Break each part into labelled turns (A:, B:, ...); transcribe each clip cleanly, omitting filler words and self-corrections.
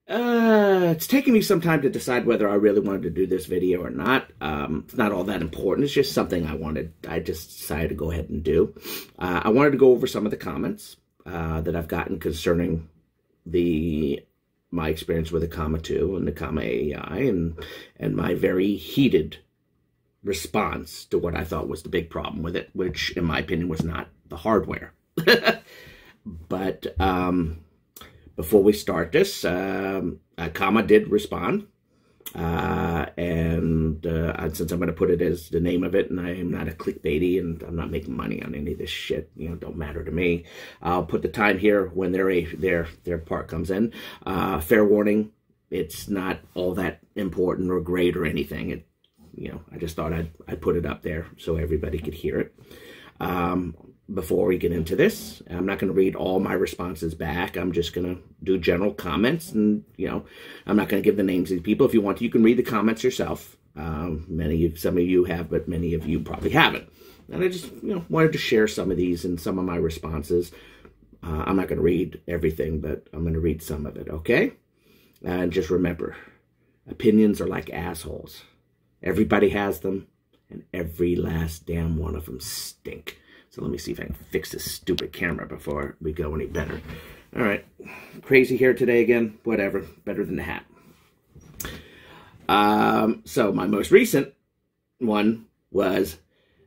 A: It's taken me some time to decide whether I really wanted to do this video or not. It's not all that important. It's just something I just decided to go ahead and do. I wanted to go over some of the comments that I've gotten concerning my experience with the Comma 2 and the Comma AI and my very heated response to what I thought was the big problem with it, which in my opinion was not the hardware. But before we start this, Comma did respond, and since I'm going to put it as the name of it, and I am not a clickbaity, and I'm not making money on any of this shit, don't matter to me. I'll put the time here when their part comes in. Fair warning, it's not all that important or great or anything. I just thought I'd put it up there so everybody could hear it. Before we get into this, I'm not going to read all my responses back. I'm just going to do general comments, and I'm not going to give the names of these people. If you want to, you can read the comments yourself. Some of you have, but many of you probably haven't. And I just wanted to share some of these and some of my responses. I'm not going to read everything, but I'm going to read some of it. Okay, and just remember, opinions are like assholes. Everybody has them, and every last damn one of them stink. So let me see if I can fix this stupid camera before we go any better. All right. Crazy hair today again. Whatever. Better than the hat. So my most recent one was,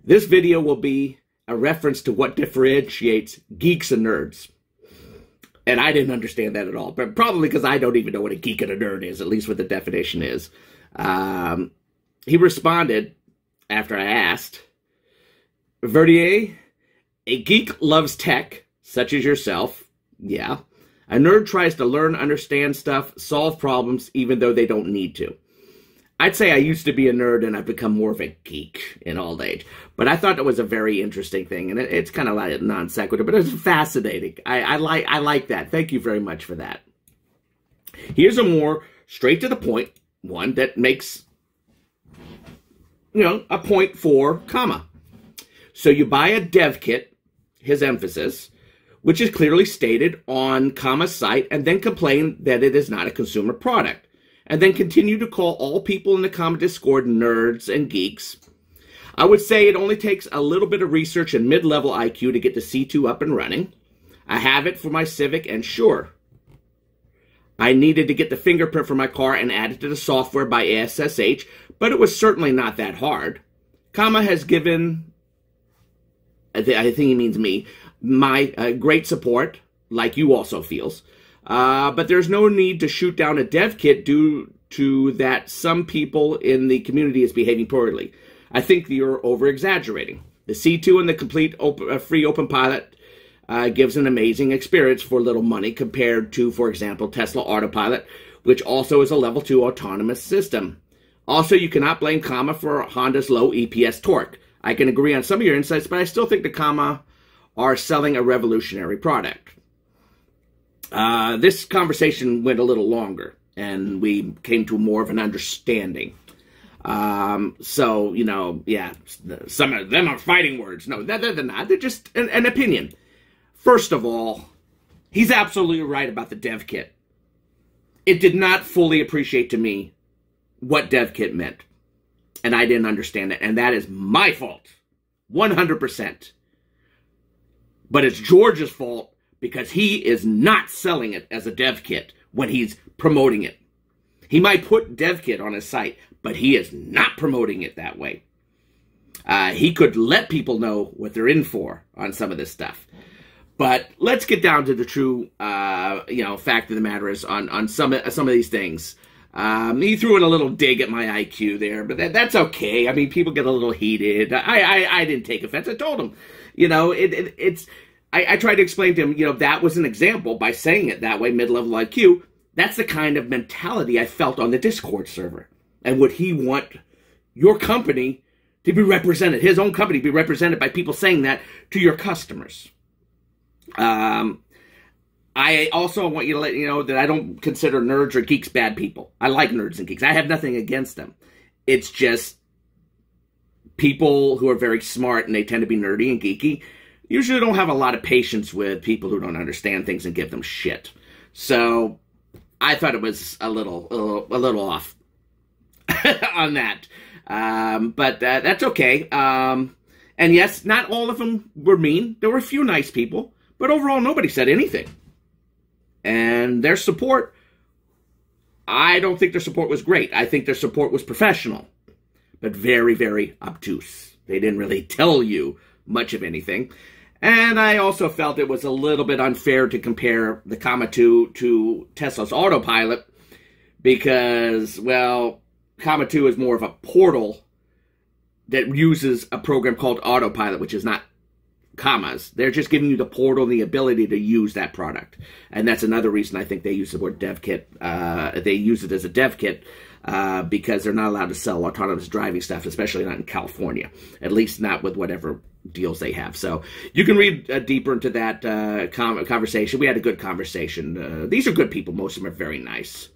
A: this video will be a reference to what differentiates geeks and nerds. And I didn't understand that at all. But probably because I don't even know what a geek and a nerd is, at least what the definition is. He responded after I asked, Verdier, a geek loves tech, such as yourself. Yeah. A nerd tries to learn, understand stuff, solve problems, even though they don't need to. I'd say I used to be a nerd and I've become more of a geek in old age. But I thought that was a very interesting thing. And it's kind of like a non sequitur, but it's fascinating. I like that. Thank you very much for that. Here's a more straight to the point one that makes, a point for Comma. So you buy a dev kit, his emphasis, which is clearly stated on Comma's site, and then complain that it is not a consumer product, and then continue to call all people in the Comma Discord nerds and geeks. I would say it only takes a little bit of research and mid-level IQ to get the C2 up and running. I have it for my Civic, and sure, I needed to get the fingerprint for my car and add it to the software by SSH, but it was certainly not that hard. Comma has given, I think he means me, my great support, like you also feels. But there's no need to shoot down a dev kit due to that some people in the community is behaving poorly. I think you're over-exaggerating. The C2 and the complete free open pilot gives an amazing experience for little money compared to, for example, Tesla Autopilot, which also is a level 2 autonomous system. Also, you cannot blame Comma for Honda's low EPS torque. I can agree on some of your insights, but I still think the Comma are selling a revolutionary product. This conversation went a little longer, and we came to more of an understanding. So, yeah, some of them are fighting words. No, they're not. They're just an opinion. First of all, he's absolutely right about the dev kit. It did not fully appreciate to me what dev kit meant. And I didn't understand it. And that is my fault. 100%. But it's George's fault because he is not selling it as a dev kit when he's promoting it. He might put dev kit on his site, but he is not promoting it that way. He could let people know what they're in for on some of this stuff. But let's get down to the true, fact of the matter is on some of these things. He threw in a little dig at my IQ there, but that's okay. I mean, people get a little heated. I didn't take offense. I told him, I tried to explain to him, that was an example by saying it that way, mid-level IQ. That's the kind of mentality I felt on the Discord server. And would he want your company to be represented, his own company be represented by people saying that to your customers? I also want you to let you know that I don't consider nerds or geeks bad people. I like nerds and geeks. I have nothing against them. It's just people who are very smart and they tend to be nerdy and geeky usually don't have a lot of patience with people who don't understand things and give them shit. So I thought it was a little off on that. But that's okay. And yes, not all of them were mean. There were a few nice people, but overall, nobody said anything. And their support, I don't think their support was great. I think their support was professional, but very, very obtuse. They didn't really tell you much of anything. And I also felt it was a little bit unfair to compare the Comma 2 to Tesla's Autopilot because, well, Comma 2 is more of a portal that uses a program called Autopilot, which is not Comma's. They're just giving you the portal and the ability to use that product. And that's another reason I think they use the word dev kit. They use it as a dev kit because they're not allowed to sell autonomous driving stuff, especially not in California. At least not with whatever deals they have. So you can read deeper into that conversation. We had a good conversation. These are good people. Most of them are very nice.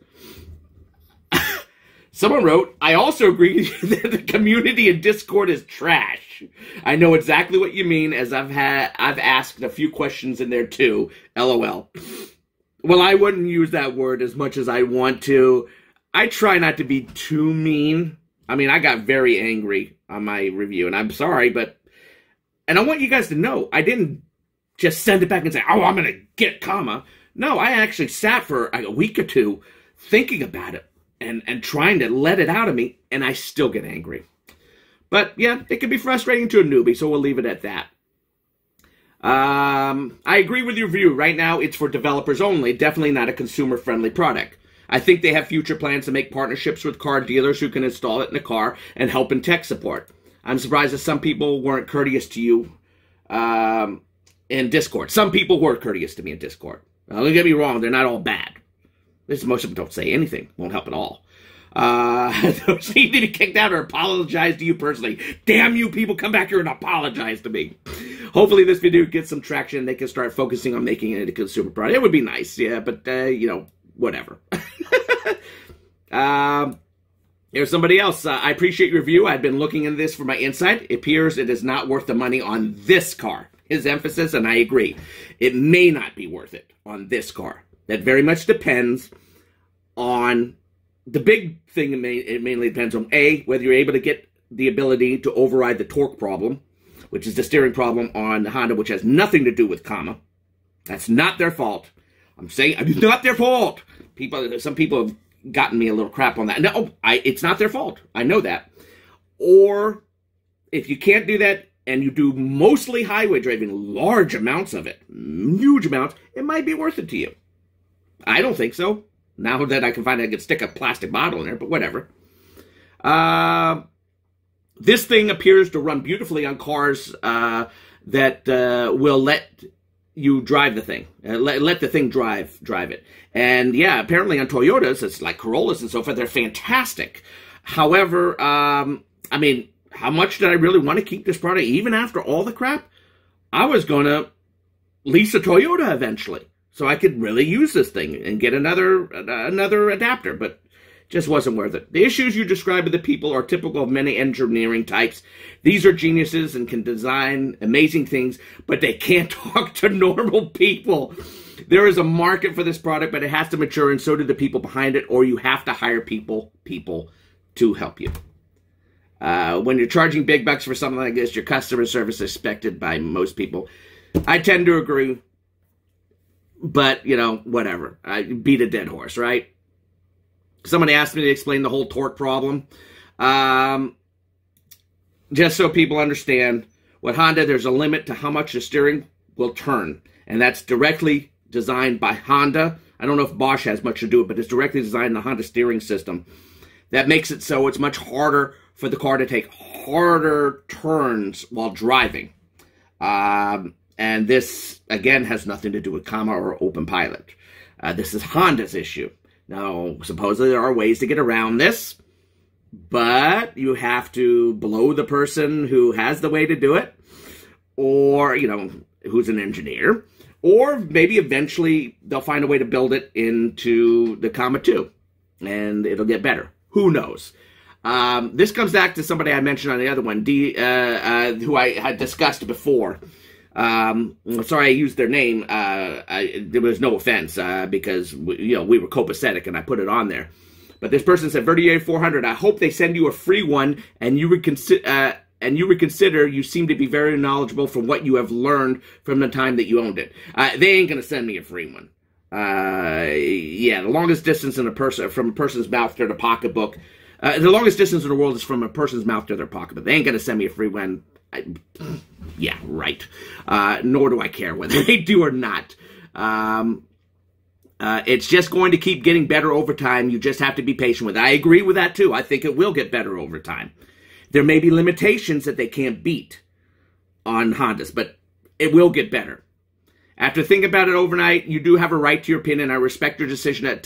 A: Someone wrote, I also agree that the community in Discord is trash. I know exactly what you mean, as I've asked a few questions in there too. LOL. Well, I wouldn't use that word as much as I want to. I try not to be too mean. I mean, I got very angry on my review, and I'm sorry, but... And I want you guys to know, I didn't just send it back and say, oh, I'm going to get Comma. No, I actually sat for a week or two thinking about it. And trying to let it out of me, and I still get angry. But, yeah, it can be frustrating to a newbie, so we'll leave it at that. I agree with your view. Right now, it's for developers only, definitely not a consumer-friendly product. I think they have future plans to make partnerships with car dealers who can install it in a car and help in tech support. I'm surprised that some people weren't courteous to you in Discord. Some people were courteous to me in Discord. Don't get me wrong, they're not all bad. Most of them don't say anything. Won't help at all. Those need to be kicked out or apologize to you personally. Damn you people, come back here and apologize to me. Hopefully this video gets some traction and they can start focusing on making it a consumer product. It would be nice, yeah, but, you know, whatever. Here's somebody else. I appreciate your review. I've been looking into this for my insight. It appears it is not worth the money on this car. His emphasis, and I agree. It may not be worth it on this car. That very much depends on the big thing. It mainly depends on A, whether you're able to get the ability to override the torque problem, which is the steering problem on the Honda, which has nothing to do with Comma. That's not their fault. I'm saying it's not their fault. Some people have gotten me a little crap on that. No, it's not their fault. I know that. Or if you can't do that and you do mostly highway driving, large amounts of it, huge amounts, it might be worth it to you. I don't think so. Now that I can find I can stick a plastic bottle in there, but whatever. This thing appears to run beautifully on cars that will let you drive the thing. Let the thing drive it. And yeah, apparently on Toyotas, it's like Corollas and so forth, they're fantastic. However, I mean, how much did I really want to keep this product even after all the crap? I was going to lease a Toyota eventually, so I could really use this thing and get another adapter, but just wasn't worth it. The issues you describe with the people are typical of many engineering types. These are geniuses and can design amazing things, but they can't talk to normal people. There is a market for this product, but it has to mature, and so do the people behind it, or you have to hire people to help you. When you're charging big bucks for something like this, your customer service is expected by most people. I tend to agree. But, you know, whatever. I beat a dead horse, right? Somebody asked me to explain the whole torque problem. Just so people understand, with Honda, there's a limit to how much the steering will turn. And that's directly designed by Honda. I don't know if Bosch has much to do with it, but it's directly designed in the Honda steering system. That makes it so it's much harder for the car to take harder turns while driving. And this, again, has nothing to do with Comma or OpenPilot. This is Honda's issue. Now, supposedly there are ways to get around this, but you have to blow the person who has the way to do it, or, you know, who's an engineer, or maybe eventually they'll find a way to build it into the Comma 2, and it'll get better. Who knows? This comes back to somebody I mentioned on the other one, who I had discussed before. Sorry I used their name. There was no offense because we were copacetic and I put it on there. But this person said, Verdier 400, I hope they send you a free one and you would consider. You seem to be very knowledgeable from what you have learned from the time that you owned it. They ain't gonna send me a free one. The longest distance from a person's mouth to their pocketbook. The longest distance in the world is from a person's mouth to their pocketbook. They ain't gonna send me a free one. Yeah, right. Nor do I care whether they do or not. It's just going to keep getting better over time. You just have to be patient with it. I agree with that too. I think it will get better over time. There may be limitations that they can't beat on Hondas, but it will get better. After thinking about it overnight, you do have a right to your opinion. I respect your decision at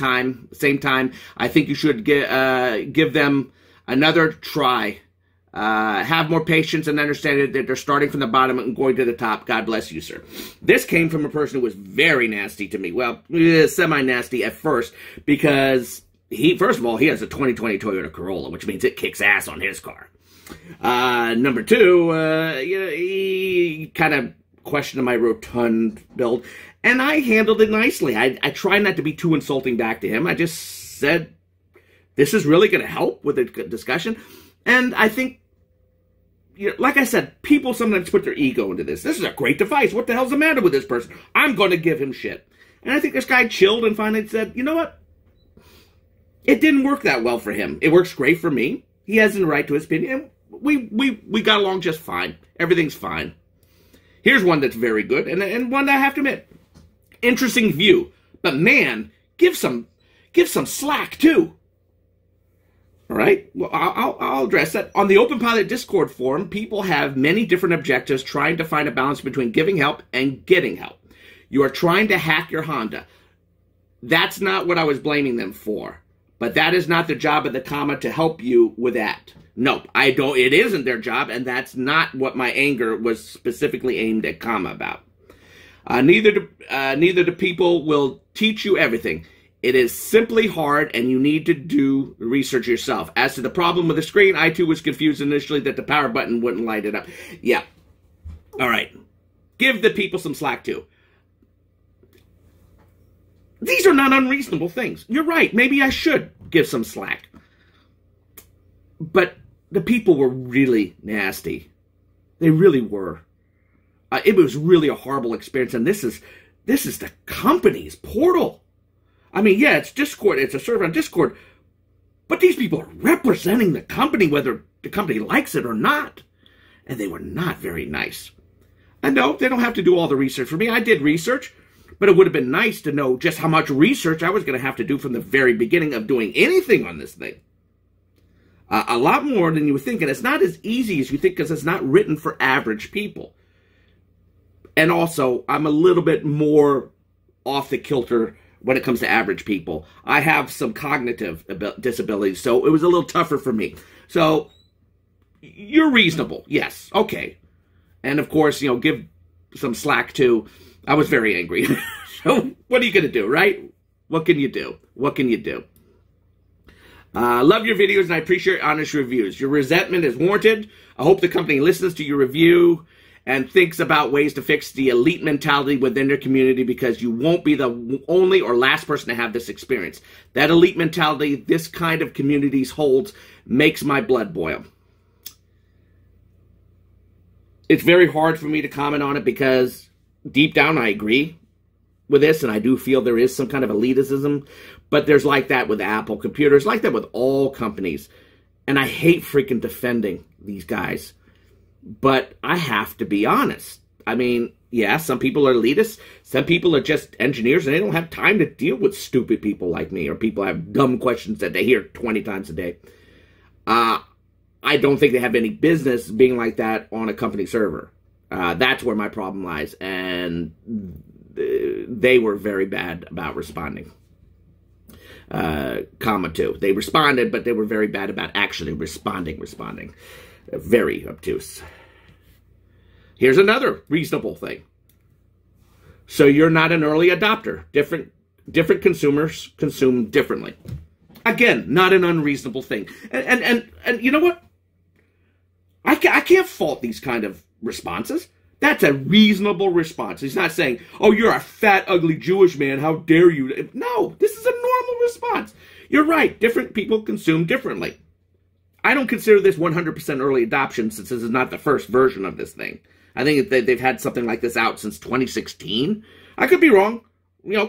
A: same time. I think you should give them another try. Have more patience and understand that they're starting from the bottom and going to the top. God bless you, sir. This came from a person who was very nasty to me. Well, semi-nasty at first because first of all, he has a 2020 Toyota Corolla, which means it kicks ass on his car. Number two, he kind of questioned my rotund build, and I handled it nicely. I try not to be too insulting back to him. I just said, this is really going to help with the discussion. And I think, like I said, people sometimes put their ego into this. This is a great device. What the hell's the matter with this person? I'm going to give him shit. And I think this guy chilled and finally said, you know what? It didn't work that well for him. It works great for me. He has the right to his opinion. We got along just fine. Everything's fine. Here's one that's very good, and one that I have to admit, interesting view. But man, give some slack too. All right, well, I'll address that. On the Open Pilot Discord forum, people have many different objectives trying to find a balance between giving help and getting help. You are trying to hack your Honda. That's not what I was blaming them for. But that is not the job of the comma to help you with that. Nope, I don't. It isn't their job, and that's not what my anger was specifically aimed at comma about. Neither do people will teach you everything. It is simply hard, and you need to do research yourself. As to the problem with the screen, I too was confused initially that the power button wouldn't light it up. Yeah. All right. Give the people some slack too. These are not unreasonable things. You're right. Maybe I should give some slack. But the people were really nasty. They really were. It was really a horrible experience. And this is the company's portal. I mean, yeah, it's Discord. It's a server on Discord. But these people are representing the company, whether the company likes it or not. And they were not very nice. And no, they don't have to do all the research for me. I did research. But it would have been nice to know just how much research I was going to have to do from the very beginning of doing anything on this thing. A lot more than you would think. And it's not as easy as you think because it's not written for average people. And also, I'm a little bit more off the kilter when it comes to average people. I have some cognitive disabilities, so it was a little tougher for me. So, you're reasonable. Yes. Okay. And of course, give some slack too. I was very angry. So, what are you going to do, right? What can you do? What can you do? Love your videos, and I appreciate honest reviews. Your resentment is warranted. I hope the company listens to your review and thinks about ways to fix the elite mentality within their community because you won't be the only or last person to have this experience. That elite mentality this kind of communities holds makes my blood boil. It's very hard for me to comment on it because deep down, I agree with this, and I do feel there is some kind of elitism, but there's like that with Apple computers, like that with all companies, and I hate freaking defending these guys, but I have to be honest. I mean, yeah, some people are elitists, some people are just engineers, and they don't have time to deal with stupid people like me, or people have dumb questions that they hear 20 times a day. I don't think they have any business being like that on a company server. That's where my problem lies, and they were very bad about responding. Comma two. They responded, but they were very bad about actually responding. Very obtuse. Here's another reasonable thing. So you're not an early adopter. Different consumers consume differently. Again, not an unreasonable thing. And you know what? I can't fault these kind of responses That's a reasonable response. He's not saying, oh, you're a fat, ugly Jewish man. How dare you? No, this is a normal response. You're right. Different people consume differently. I don't consider this 100% early adoption since this is not the first version of this thing. I think they've had something like this out since 2016. I could be wrong.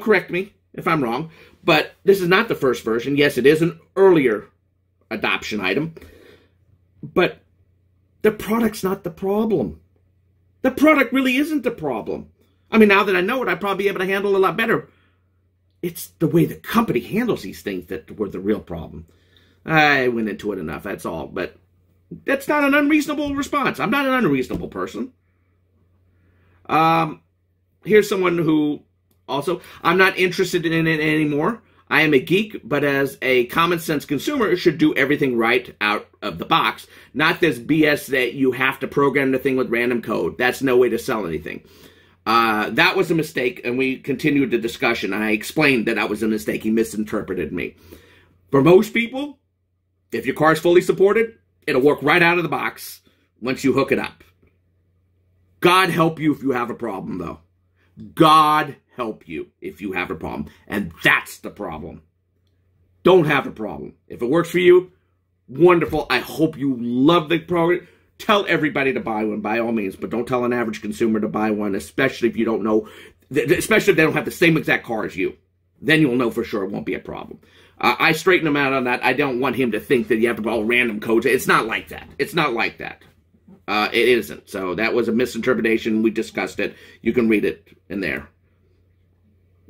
A: Correct me if I'm wrong. But this is not the first version. Yes, it is an earlier adoption item. But the product's not the problem. The product really isn't the problem. I mean, now that I know it, I'd probably be able to handle it a lot better. It's the way the company handles these things that were the real problem. I went into it enough, that's all. But that's not an unreasonable response. I'm not an unreasonable person. Here's someone who also, I'm not interested in it anymore. I am a geek, but as a common sense consumer, it should do everything right out of the box. Not this BS that you have to program the thing with random code. That's no way to sell anything. That was a mistake, and we continued the discussion. I explained that that was a mistake. He misinterpreted me. For most people, if your car is fully supported, it'll work right out of the box once you hook it up. God help you if you have a problem, though. God help you if you have a problem. And that's the problem. Don't have a problem. If it works for you, wonderful. I hope you love the program. Tell everybody to buy one, by all means. But don't tell an average consumer to buy one, especially if you don't know, especially if they don't have the same exact car as you. Then you'll know for sure it won't be a problem. I straighten him out on that. I don't want him to think that you have to buy random codes. It's not like that. It's not like that. It isn't. So that was a misinterpretation. We discussed it. You can read it in there.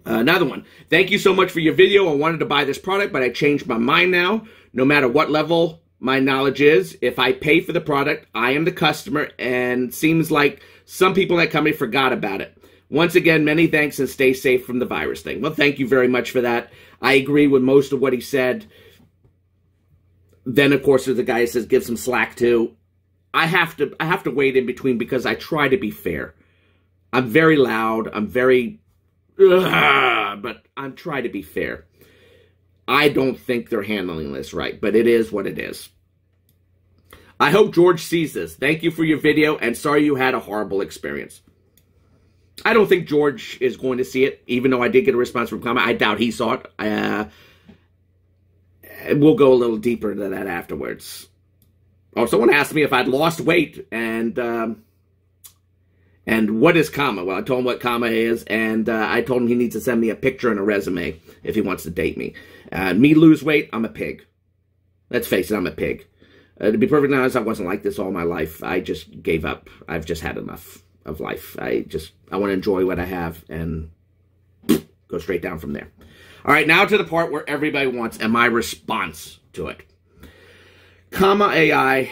A: Another one. Thank you so much for your video. I wanted to buy this product, but I changed my mind now. No matter what level my knowledge is, if I pay for the product, I am the customer, and seems like some people in that company forgot about it. Once again, many thanks, and stay safe from the virus thing. Well, thank you very much for that. I agree with most of what he said. Then, of course, there's the guy who says give some slack too. I have to wait in between because I try to be fair. I'm very loud. I'm very... but I'm trying to be fair. I don't think they're handling this right, but it is what it is. I hope George sees this. Thank you for your video, and sorry you had a horrible experience. I don't think George is going to see it, even though I did get a response from Kama. I doubt he saw it. We'll go a little deeper into that afterwards. Oh, someone asked me if I'd lost weight, and what is Kama? Well, I told him what Kama is, and I told him he needs to send me a picture and a resume if he wants to date me. Me lose weight, I'm a pig. Let's face it, I'm a pig. To be perfectly honest, I wasn't like this all my life. I just gave up. I've just had enough of life. I want to enjoy what I have and go straight down from there. All right, now to the part where everybody wants and my response to it. Comma AI,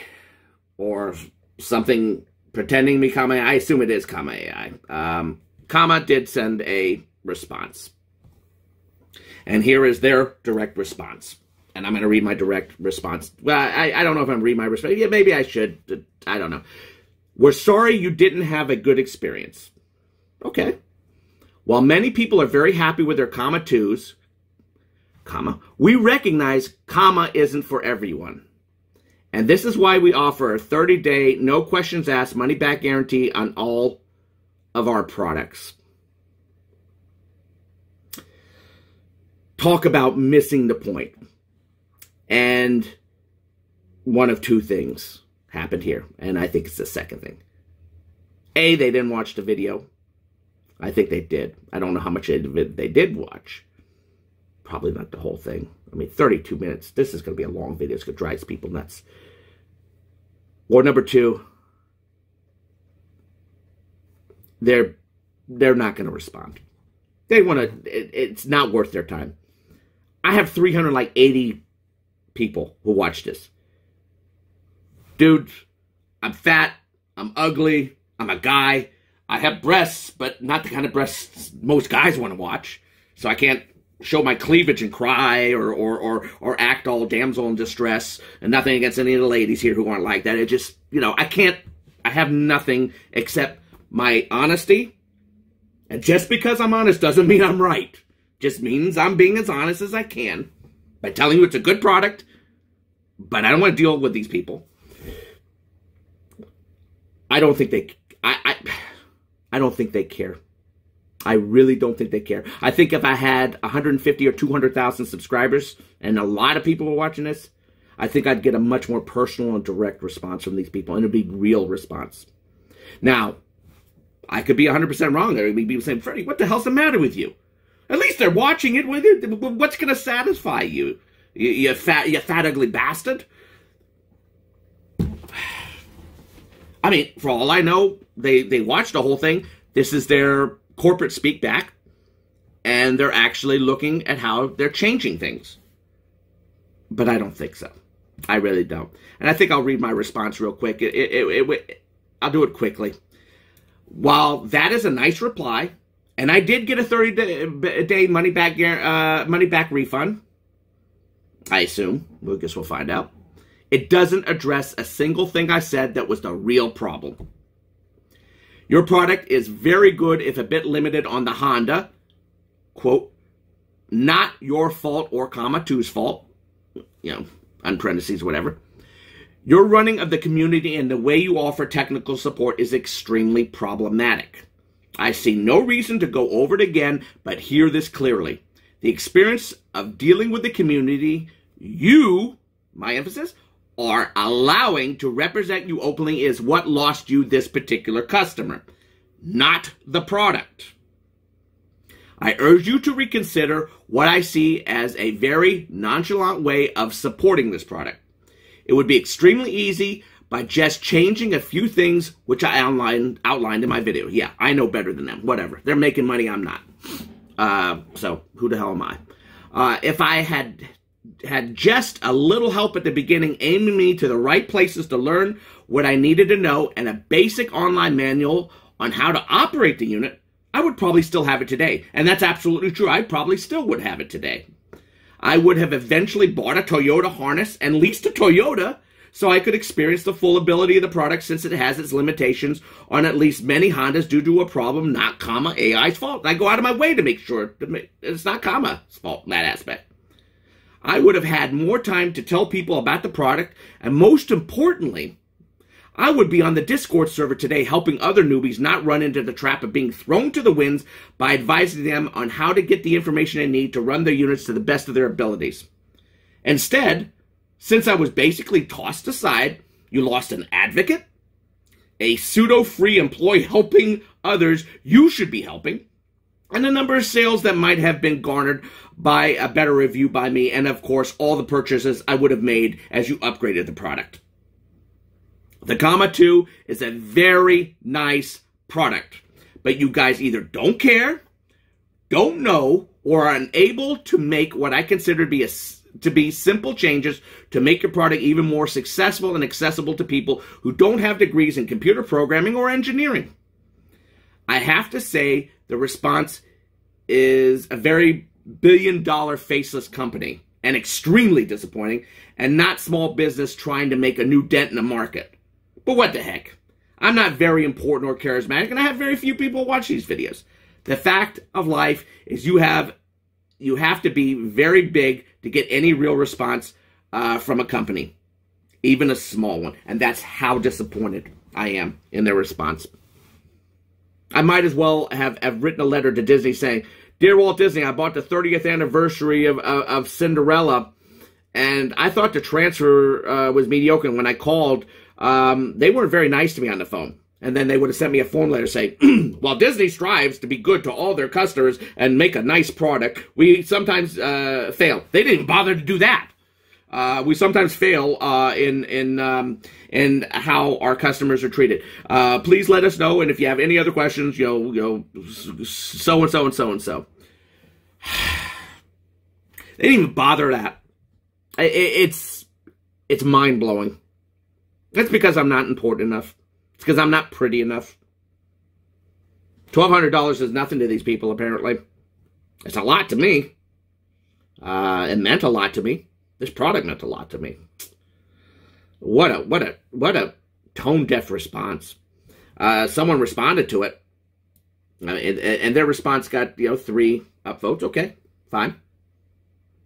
A: or something pretending to be Comma AI. I assume it is Comma AI. Comma did send a response. And here is their direct response. And I'm going to read my direct response. Well, I don't know if I'm reading my response. Yeah, maybe I should. I don't know. We're sorry you didn't have a good experience. Okay. While many people are very happy with their comma 2s, comma, we recognize comma isn't for everyone. And this is why we offer a 30-day, no questions asked, money-back guarantee on all of our products. Talk about missing the point. And one of two things happened here, and I think it's the second thing. A, they didn't watch the video. I think they did. I don't know how much they did watch. Probably not the whole thing. I mean, 32 minutes. This is going to be a long video. It's going to drive people nuts. Or number two, they're not going to respond. They want to. It's not worth their time. I have 380 people who watch this. Dude, I'm fat. I'm ugly. I'm a guy. I have breasts, but not the kind of breasts most guys want to watch. So I can't show my cleavage and cry or act all damsel in distress. And nothing against any of the ladies here who aren't like that. It just, I have nothing except my honesty. And just because I'm honest doesn't mean I'm right. Just means I'm being as honest as I can by telling you it's a good product. But I don't want to deal with these people. I don't think I don't think they care. I really don't think they care. I think if I had 150 or 200,000 subscribers and a lot of people were watching this, I think I'd get a much more personal and direct response from these people, and it'd be real response. Now, I could be 100% wrong. There would be people saying, Freddie, what the hell's the matter with you? At least they're watching it. What's going to satisfy you? You fat ugly bastard? I mean, for all I know, they watched the whole thing. This is their corporate speak back, and they're actually looking at how they're changing things. But I don't think so. I really don't. And I think I'll read my response real quick. I'll do it quickly. While that is a nice reply, and I did get a 30-day money-back refund, I assume. I guess we'll find out. It doesn't address a single thing I said that was the real problem. Your product is very good if a bit limited on the Honda, quote, not your fault or comma, two's fault, you know, on parentheses, whatever. Your running of the community and the way you offer technical support is extremely problematic. I see no reason to go over it again, but hear this clearly. The experience of dealing with the community, you, my emphasis, are allowing to represent you openly is what lost you this particular customer, not the product. I urge you to reconsider what I see as a very nonchalant way of supporting this product. It would be extremely easy by just changing a few things which I outlined in my video. Yeah, I know better than them. Whatever. They're making money, I'm not. So who the hell am I? If I had just a little help at the beginning, aiming me to the right places to learn what I needed to know, and a basic online manual on how to operate the unit, I would probably still have it today. And that's absolutely true. I probably still would have it today. I would have eventually bought a Toyota harness and leased a Toyota so I could experience the full ability of the product, since it has its limitations on at least many Hondas due to a problem not, comma, AI's fault. I go out of my way to make sure it's not, comma's fault in that aspect. I would have had more time to tell people about the product, and most importantly, I would be on the Discord server today helping other newbies not run into the trap of being thrown to the winds by advising them on how to get the information they need to run their units to the best of their abilities. Instead, since I was basically tossed aside, you lost an advocate, a pseudo-free employee helping others you should be helping, and the number of sales that might have been garnered by a better review by me, and of course, all the purchases I would have made as you upgraded the product. The Comma 2 is a very nice product, but you guys either don't care, don't know, or are unable to make what I consider to be simple changes to make your product even more successful and accessible to people who don't have degrees in computer programming or engineering. I have to say the response is a very billion-dollar faceless company, and extremely disappointing, and not small business trying to make a new dent in the market. But what the heck? I'm not very important or charismatic, and I have very few people watch these videos. The fact of life is you have to be very big to get any real response from a company, even a small one. And that's how disappointed I am in their response. I might as well have written a letter to Disney saying, Dear Walt Disney, I bought the 30th anniversary of Cinderella, and I thought the transfer was mediocre. And when I called, they weren't very nice to me on the phone. And then they would have sent me a form letter saying, while Disney strives to be good to all their customers and make a nice product, we sometimes fail. They didn't even bother to do that. We sometimes fail in how our customers are treated. Please let us know, and if you have any other questions, so and so and so and so. They didn't even bother that. It's mind blowing. That's because I'm not important enough. It's because I'm not pretty enough. $1,200 is nothing to these people, apparently. It's a lot to me. It meant a lot to me. This product meant a lot to me. What a tone-deaf response. Someone responded to it, and their response got 3 upvotes. Okay, fine.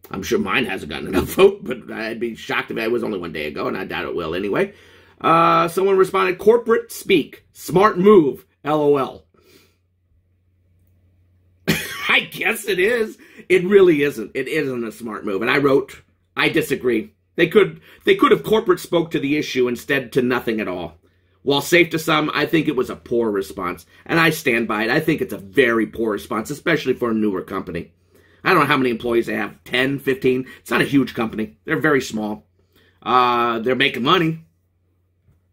A: I'm sure mine hasn't gotten enough vote, but I'd be shocked if it was only one day ago, and I doubt it will anyway. Someone responded, corporate speak, smart move, LOL. I guess it is. It really isn't. It isn't a smart move. And I wrote, I disagree. They could have corporate spoke to the issue instead to nothing at all. While safe to some, I think it was a poor response. And I stand by it. I think it's a very poor response, especially for a newer company. I don't know how many employees they have, 10, 15. It's not a huge company. They're very small. They're making money.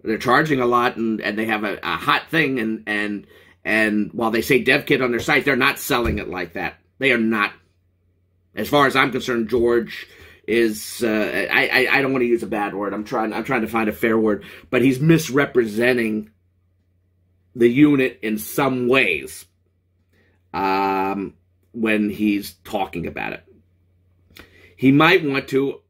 A: They're charging a lot, and they have a hot thing. And while they say dev kit on their site, they're not selling it like that. They are not. As far as I'm concerned, George is, I don't want to use a bad word. I'm trying to find a fair word, but he's misrepresenting the unit in some ways when he's talking about it. He might want to,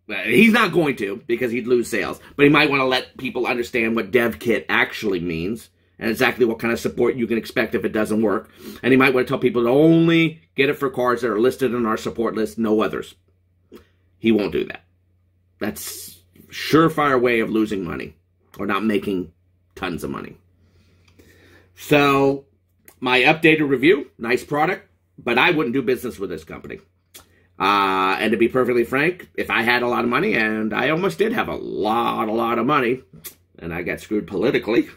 A: he's not going to because he'd lose sales, but he might want to let people understand what dev kit actually means and exactly what kind of support you can expect if it doesn't work. And he might want to tell people to only get it for cars that are listed on our support list, no others. He won't do that. That's a surefire way of losing money or not making tons of money. So, my updated review, nice product, but I wouldn't do business with this company. And to be perfectly frank, if I had a lot of money, and I almost did have a lot of money, and I got screwed politically,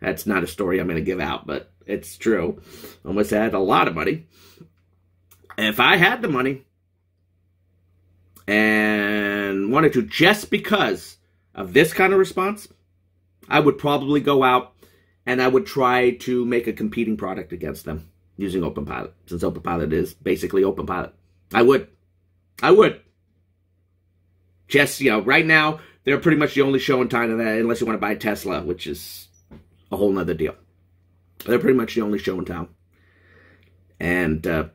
A: that's not a story I'm going to give out, but it's true. Almost had a lot of money. If I had the money, and wanted to just because of this kind of response, I would probably go out and I would try to make a competing product against them using OpenPilot, since OpenPilot is basically OpenPilot. I would. Just, right now, they're pretty much the only show in time of that, unless you want to buy Tesla, which is a whole nother deal. They're pretty much the only show in town. And,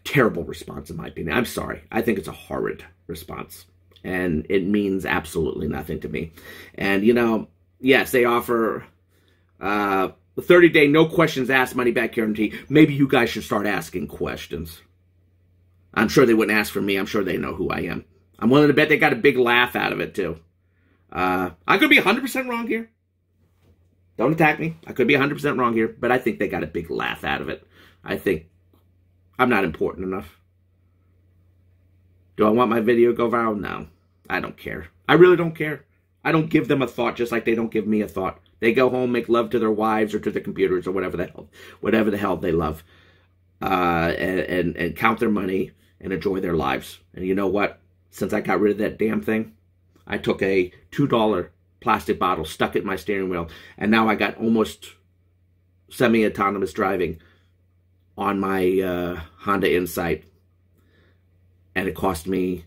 A: terrible response, in my opinion. I'm sorry. I think it's a horrid response. And it means absolutely nothing to me. And, yes, they offer a 30-day, no questions asked, money-back guarantee. Maybe you guys should start asking questions. I'm sure they wouldn't ask for me. I'm sure they know who I am. I'm willing to bet they got a big laugh out of it, too. I could be 100% wrong here. Don't attack me. I could be 100% wrong here, but I think they got a big laugh out of it. I think I'm not important enough. Do I want my video to go viral? No. I don't care. I really don't care. I don't give them a thought just like they don't give me a thought. They go home, make love to their wives or to their computers or whatever the hell they love. And count their money and enjoy their lives. And you know what? Since I got rid of that damn thing, I took a $2 plastic bottle, stuck it in my steering wheel, and now I got almost semi-autonomous driving on my Honda Insight, and it cost me,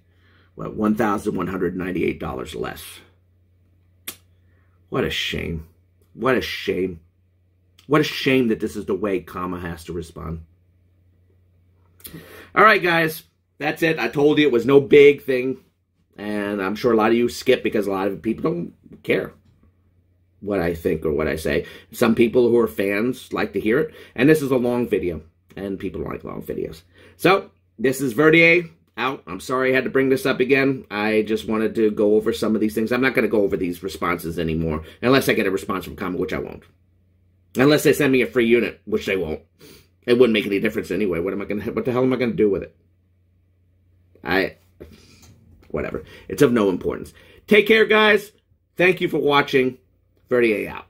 A: what, $1,198 less. What a shame. What a shame. What a shame that this is the way Comma has to respond. All right, guys. That's it. I told you it was no big thing, and I'm sure a lot of you skip because a lot of people don't care what I think or what I say. Some people who are fans like to hear it, and this is a long video. And people don't like long videos. So, this is Verdier out. I'm sorry I had to bring this up again. I just wanted to go over some of these things. I'm not going to go over these responses anymore. Unless I get a response from Comma, which I won't. Unless they send me a free unit, which they won't. It wouldn't make any difference anyway. What the hell am I going to do with it? Whatever. It's of no importance. Take care, guys. Thank you for watching. Verdier out.